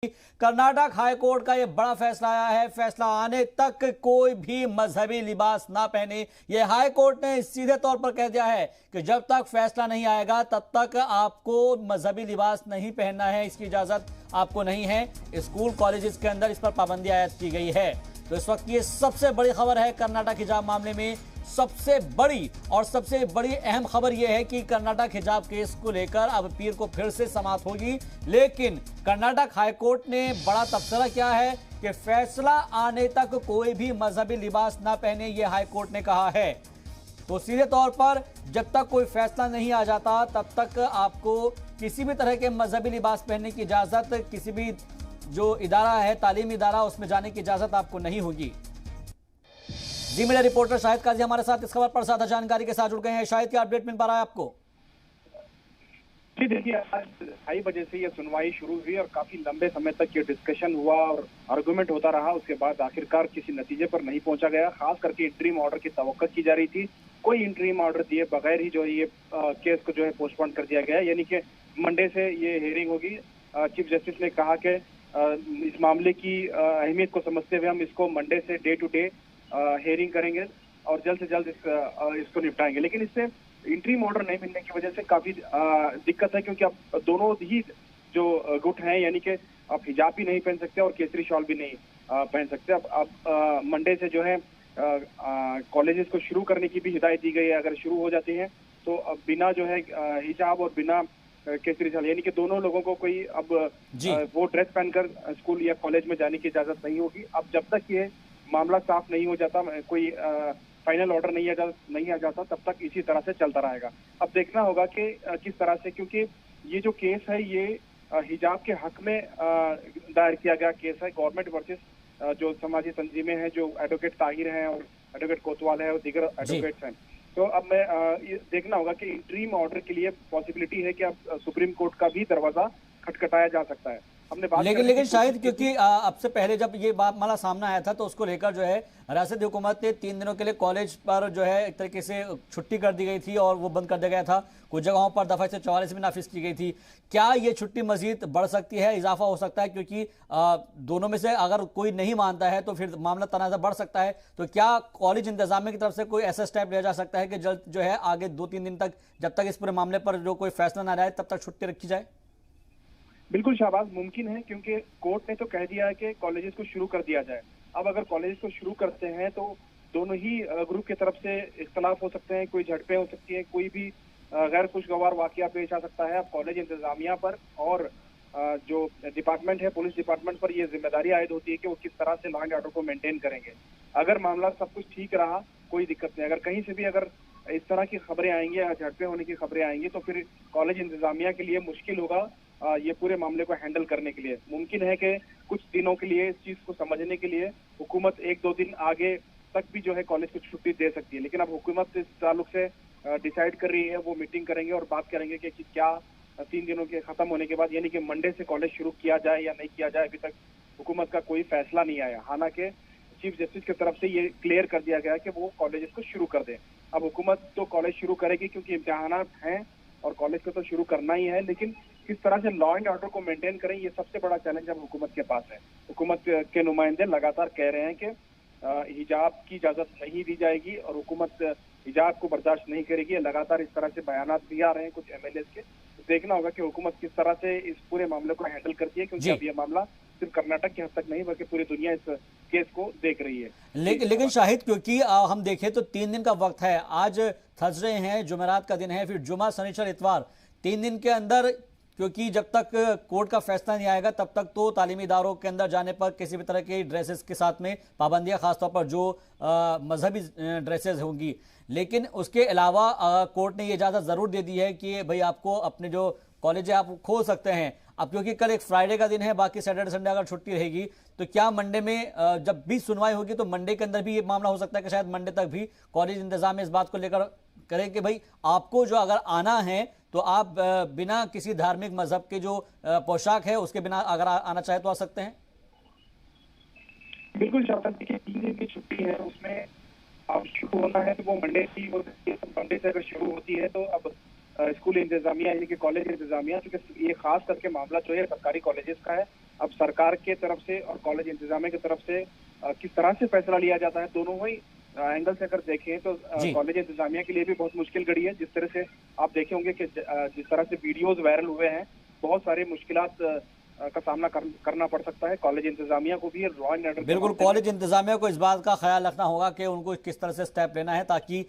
Karnataka high court का यह बड़ा फैसला आया है। फैसला आने तक कोई भी मजहबी लिबास ना पहने। यह हाई कोर्ट ने सीधे तौर पर कह दिया है कि जब तक फैसला नहीं आएगा तब तक आपको मजहबी लिबास नहीं पहनना है, इसकी इजाजत आपको नहीं है। स्कूल कॉलेजेस के अंदर इस पर पाबंदी आयद की गई है। तो इस वक्त ये सबसे बड़ी खबर है कर्नाटक हिजाब मामले में। सबसे बड़ी अहम खबर यह है कि कर्नाटक हिजाब केस को लेकर अब पीर को फिर से समाअत होगी। लेकिन कर्नाटक हाईकोर्ट ने बड़ा तबसरा किया है कि फैसला आने तक कोई भी मजहबी लिबास ना पहने, यह हाईकोर्ट ने कहा है। तो सीधे तौर पर जब तक कोई फैसला नहीं आ जाता तब तक आपको किसी भी तरह के मजहबी लिबास पहनने की इजाजत, किसी भी जो इदारा है, तालीमी इदारा, उसमें जाने की इजाजत आपको नहीं होगी। जी मीडिया रिपोर्टर शाहिद काजी हमारे साथ इस खबर पर ज्यादा जानकारी के साथ जुड़ गए हैं। शाहिद, क्या अपडेट मिल पा रहा है आपको? जी देखिए, आज 2:30 बजे से ये सुनवाई शुरू हुई और काफी लंबे समय तक ये डिस्कशन हुआ और आर्गुमेंट होता रहा। उसके बाद आखिरकार किसी नतीजे पर नहीं पहुंचा गया। खास करके इंटरिम ऑर्डर की तवक्को की जा रही थी। कोई इंटरिम ऑर्डर दिए बगैर ही जो है ये केस को जो है पोस्टपोन कर दिया गया, यानी कि मंडे से ये हियरिंग होगी। चीफ जस्टिस ने कहा कि इस मामले की अहमियत को समझते हुए हम इसको मंडे से डे टू डे हियरिंग करेंगे और जल्द से जल्द इसको निपटाएंगे। लेकिन इससे इंटरिम ऑर्डर नहीं मिलने की वजह से काफी दिक्कत है, क्योंकि अब दोनों ही जो गुट हैं, यानी कि आप हिजाब भी नहीं पहन सकते और केसरी शॉल भी नहीं पहन सकते। अब मंडे से जो है कॉलेजेस को शुरू करने की भी हिदायत दी गई है। अगर शुरू हो जाते हैं तो अब बिना जो है हिजाब और बिना केसरी शॉल, यानी कि दोनों लोगों को कोई अब वो ड्रेस पहनकर स्कूल या कॉलेज में जाने की इजाजत नहीं होगी। अब जब तक ये मामला साफ नहीं हो जाता, कोई फाइनल ऑर्डर नहीं आ जाता, तब तक इसी तरह से चलता रहेगा। अब देखना होगा कि किस तरह से, क्योंकि ये जो केस है ये हिजाब के हक में दायर किया गया केस है। गवर्नमेंट वर्सेस जो समाजी तंजीमें हैं, जो एडवोकेट ताहिर हैं और एडवोकेट कोतवाल है और दीगर एडवोकेट्स हैं। तो अब मैं देखना होगा कि इंटरिम ऑर्डर के लिए पॉसिबिलिटी है कि अब सुप्रीम कोर्ट का भी दरवाजा खटखटाया जा सकता है। हमने बात लेकिन शायद क्योंकि अब से पहले जब ये मामला सामने आया था तो उसको लेकर जो है रियासती हुकूमत ने 3 दिनों के लिए कॉलेज पर जो है एक तरीके से छुट्टी कर दी गई थी और वो बंद कर दिया गया था। कुछ जगहों पर दफा 144 भी नाफिज की गई थी। क्या ये छुट्टी मजीद बढ़ सकती है, इजाफा हो सकता है? क्योंकि दोनों में से अगर कोई नहीं मानता है तो फिर मामला तनाज़ा बढ़ सकता है। तो क्या कॉलेज इंतजामिया की तरफ से कोई ऐसा स्टेप लिया जा सकता है कि जल्द जो है आगे 2-3 दिन तक, जब तक इस पूरे मामले पर जो कोई फैसला ना आए, तब तक छुट्टी रखी जाए? बिल्कुल शाहबाज, मुमकिन है, क्योंकि कोर्ट ने तो कह दिया है कि कॉलेजेस को शुरू कर दिया जाए। अब अगर कॉलेजेस को शुरू करते हैं तो दोनों ही ग्रुप की तरफ से इख्तलाफ हो सकते हैं, कोई झड़पें हो सकती है, कोई भी गैर खुशगवार वाकया पेश आ सकता है। अब कॉलेज इंतजामिया पर और जो डिपार्टमेंट है, पुलिस डिपार्टमेंट पर यह जिम्मेदारी आयद होती है कि वो किस तरह से लॉ एंड ऑर्डर को मेंटेन करेंगे। अगर मामला सब कुछ ठीक रहा, कोई दिक्कत नहीं। अगर कहीं से भी अगर इस तरह की खबरें आएंगी या झड़पें होने की खबरें आएंगी तो फिर कॉलेज इंतजामिया के लिए मुश्किल होगा ये पूरे मामले को हैंडल करने के लिए। मुमकिन है कि कुछ दिनों के लिए इस चीज को समझने के लिए हुकूमत 1-2 दिन आगे तक भी जो है कॉलेज को छुट्टी दे सकती है। लेकिन अब हुकूमत इस ताल्लुक से डिसाइड कर रही है, वो मीटिंग करेंगे और बात करेंगे कि क्या 3 दिनों के खत्म होने के बाद, यानी कि मंडे से कॉलेज शुरू किया जाए या नहीं किया जाए। अभी तक हुकूमत का कोई फैसला नहीं आया। हालांकि चीफ जस्टिस की तरफ से ये क्लियर कर दिया गया कि वो कॉलेजेस को शुरू कर दें। अब हुकूमत तो कॉलेज शुरू करेगी क्योंकि इम्तिहानात हैं और कॉलेज को तो शुरू करना ही है, लेकिन किस तरह से लॉ एंड ऑर्डर को मेंटेन करें, ये सबसे बड़ा चैलेंज अब हुकूमत के पास है। हुकूमत के नुमाइंदे लगातार कह रहे हैं कि हिजाब की इजाजत नहीं दी जाएगी और हुकूमत हिजाब को बर्दाश्त नहीं करेगी। लगातार इस तरह से बयानात भी आ रहे हैं कुछ एमएलए के। तो देखना होगा कि हुकूमत किस तरह से इस पूरे मामले को हैंडल करती है, क्योंकि अब ये मामला सिर्फ कर्नाटक के हद तक नहीं बल्कि पूरी दुनिया इस केस को देख रही है। लेकिन शाहिद, क्योंकि हम देखें तो 3 दिन का वक्त है। आज थर्सडे है, जुमेरात का दिन है, फिर जुमा, शनिचर, इतवार, 3 दिन के अंदर, क्योंकि जब तक कोर्ट का फैसला नहीं आएगा तब तक तो तालीमी इदारों के अंदर जाने पर किसी भी तरह के ड्रेसेस के साथ में पाबंदियां, खासतौर पर जो मजहबी ड्रेसेस होंगी। लेकिन उसके अलावा कोर्ट ने ये इजाज़त ज़रूर दे दी है कि भाई आपको अपने जो कॉलेज है आप खोल सकते हैं। अब क्योंकि कल एक फ्राइडे का दिन है, बाकी सैटरडे संडे अगर छुट्टी रहेगी तो क्या मंडे में जब भी सुनवाई होगी तो मंडे के अंदर भी ये मामला हो सकता है कि शायद मंडे तक भी कॉलेज इंतजाम इस बात को लेकर करें कि भाई आपको जो अगर आना है तो आप बिना किसी धार्मिक मजहब के जो पोशाक है उसके बिना अगर आना चाहे तो आ सकते हैं? बिल्कुल शासन, देखिए 3 दिन की छुट्टी है, उसमें अब शुरू होना है तो वो मंडे से हो सकती है। मंडे से अगर शुरू होती है तो अब स्कूल इंतजामिया यानी कि कॉलेज इंतजामिया, क्योंकि ये खास करके मामला जो है सरकारी कॉलेजेस का है। अब सरकार के तरफ से और कॉलेज इंतजामिया की तरफ से किस तरह से फैसला लिया जाता है, दोनों ही एंगल से अगर देखें तो कॉलेज इंतजामिया के लिए भी बहुत मुश्किल घड़ी है। जिस तरह से आप देखे होंगे कि जिस तरह से वीडियोज वायरल हुए हैं, बहुत सारे मुश्किलात का सामना करना पड़ सकता है कॉलेज इंतजामिया को भी, लॉ एंड ऑर्डर। बिल्कुल, कॉलेज इंतजामिया को इस बात का ख्याल रखना होगा कि उनको किस तरह से स्टेप लेना है ताकि